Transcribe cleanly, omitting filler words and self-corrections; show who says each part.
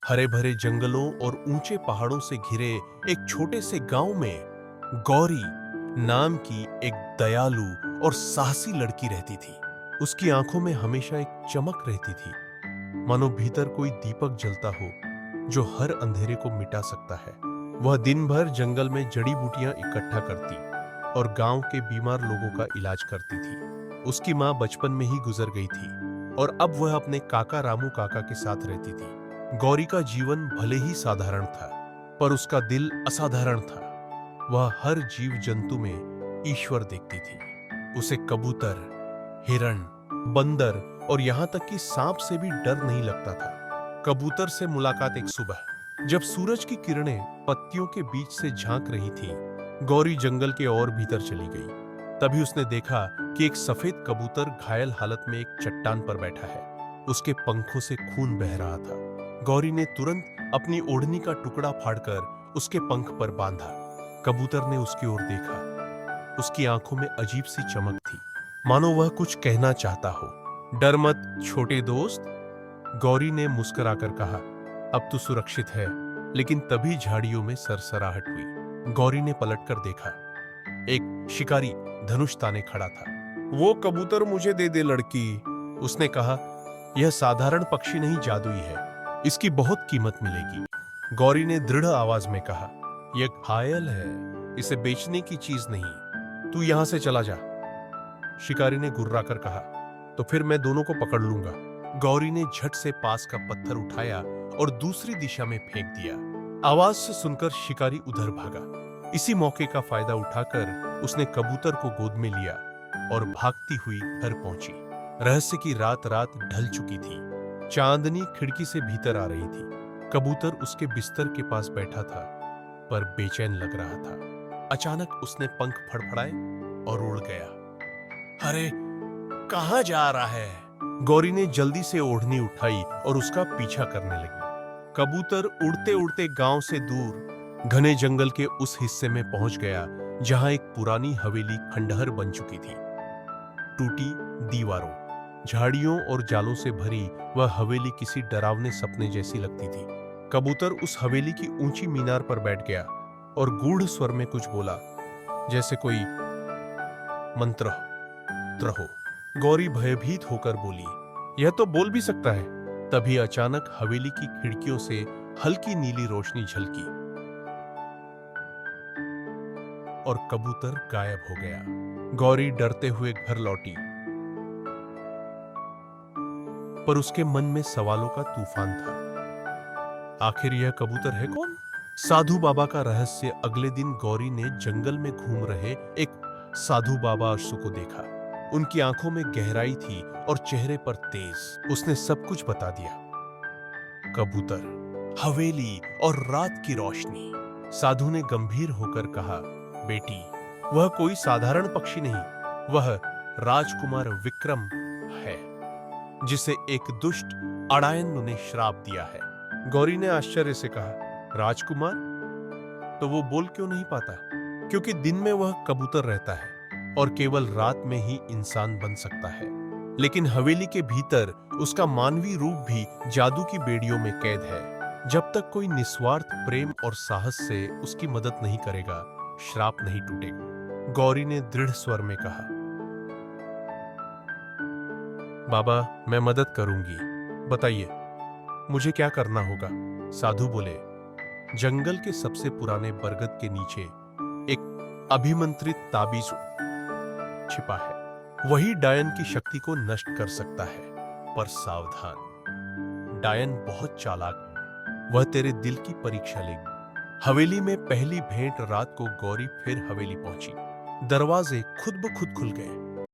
Speaker 1: हरे भरे जंगलों और ऊंचे पहाड़ों से घिरे एक छोटे से गांव में गौरी नाम की एक दयालु और साहसी लड़की रहती थी। उसकी आंखों में हमेशा एक चमक रहती थी, मानो भीतर कोई दीपक जलता हो जो हर अंधेरे को मिटा सकता है। वह दिन भर जंगल में जड़ी बूटियां इकट्ठा करती और गांव के बीमार लोगों का इलाज करती थी। उसकी मां बचपन में ही गुजर गई थी और अब वह अपने काका रामू काका के साथ रहती थी। गौरी का जीवन भले ही साधारण था, पर उसका दिल असाधारण था। वह हर जीव जंतु में ईश्वर देखती थी। उसे कबूतर, हिरण, बंदर और यहां तक कि सांप से भी डर नहीं लगता था। कबूतर से मुलाकात एक सुबह, जब सूरज की किरणें पत्तियों के बीच से झांक रही थी। गौरी जंगल के और भीतर चली गई। तभी उसने देखा कि एक सफेद कबूतर घायल हालत में एक चट्टान पर बैठा है। उसके पंखों से खून बह रहा था। गौरी ने तुरंत अपनी ओढ़नी का टुकड़ा फाड़कर उसके पंख पर बांधा। कबूतर ने उसकी ओर देखा। उसकी आंखों में अजीब सी चमक थी, मानो वह कुछ कहना चाहता हो। डर मत छोटे दोस्त, गौरी ने मुस्कुराकर कहा। अब तू सुरक्षित है। लेकिन तभी झाड़ियों में सरसराहट हुई। गौरी ने पलटकर देखा। एक शिकारी धनुष ताने खड़ा था। वो कबूतर मुझे दे दे लड़की, उसने कहा। यह साधारण पक्षी नहीं, जादुई है। इसकी बहुत कीमत मिलेगी। गौरी ने दृढ़ आवाज में कहा। यह घायल है, इसे बेचने की चीज नहीं। तू यहां से चला जा, शिकारी ने गुर्राकर कहा। तो फिर मैं दोनों को पकड़ लूंगा। गौरी ने झट से पास का पत्थर उठाया और दूसरी दिशा में फेंक दिया। आवाज से सुनकर शिकारी उधर भागा। इसी मौके का फायदा उठाकर उसने कबूतर को गोद में लिया और भागती हुई घर पहुंची। रहस्य की रात ढल चुकी थी। चांदनी खिड़की से भीतर आ रही थी। कबूतर उसके बिस्तर के पास बैठा था, पर बेचैन लग रहा था। अचानक उसने पंख फड़फड़ाए और उड़ गया। अरे, कहां जा रहा है? गौरी ने जल्दी से ओढ़नी उठाई और उसका पीछा करने लगी। कबूतर उड़ते उड़ते गांव से दूर घने जंगल के उस हिस्से में पहुंच गया जहां एक पुरानी हवेली खंडहर बन चुकी थी। टूटी दीवारों, झाड़ियों और जालों से भरी वह हवेली किसी डरावने सपने जैसी लगती थी। कबूतर उस हवेली की ऊंची मीनार पर बैठ गया और गूढ़ स्वर में कुछ बोला, जैसे कोई मंत्र हो। गौरी भयभीत होकर बोली, यह तो बोल भी सकता है। तभी अचानक हवेली की खिड़कियों से हल्की नीली रोशनी झलकी और कबूतर गायब हो गया। गौरी डरते हुए घर लौटी, पर उसके मन में सवालों का तूफान था। आखिर यह कबूतर है कौन? साधु बाबा का रहस्य। अगले दिन गौरी ने जंगल में घूम रहे एक साधु बाबा अश्व को देखा। उनकी आंखों में गहराई थी और चेहरे पर तेज। उसने सब कुछ बता दिया। कबूतर, हवेली और रात की रोशनी। साधु ने गंभीर होकर कहा, बेटी, वह कोई साधारण पक्षी नहीं, वह राजकुमार विक्रम है, जिसे एक दुष्ट अड़ायन ने श्राप दिया है। गौरी ने आश्चर्य से कहा, राजकुमार? तो वो बोल क्यों नहीं पाता? क्योंकि दिन में वह कबूतर रहता है और केवल रात में ही इंसान बन सकता है। लेकिन हवेली के भीतर उसका मानवीय रूप भी जादू की बेड़ियों में कैद है। जब तक कोई निस्वार्थ प्रेम और साहस से उसकी मदद नहीं करेगा, श्राप नहीं टूटेगा। गौरी ने दृढ़ स्वर में कहा, बाबा, मैं मदद करूंगी। बताइए, मुझे क्या करना होगा? साधु बोले, जंगल के सबसे पुराने बरगद के नीचे एक अभिमंत्रित ताबीज छिपा है। वही डायन की शक्ति को नष्ट कर सकता है। पर सावधान, डायन बहुत चालाक है। वह तेरे दिल की परीक्षा लेगी। हवेली में पहली भेंट रात को गौरी फिर हवेली पहुंची। दरवाजे खुद ब खुद खुल गए।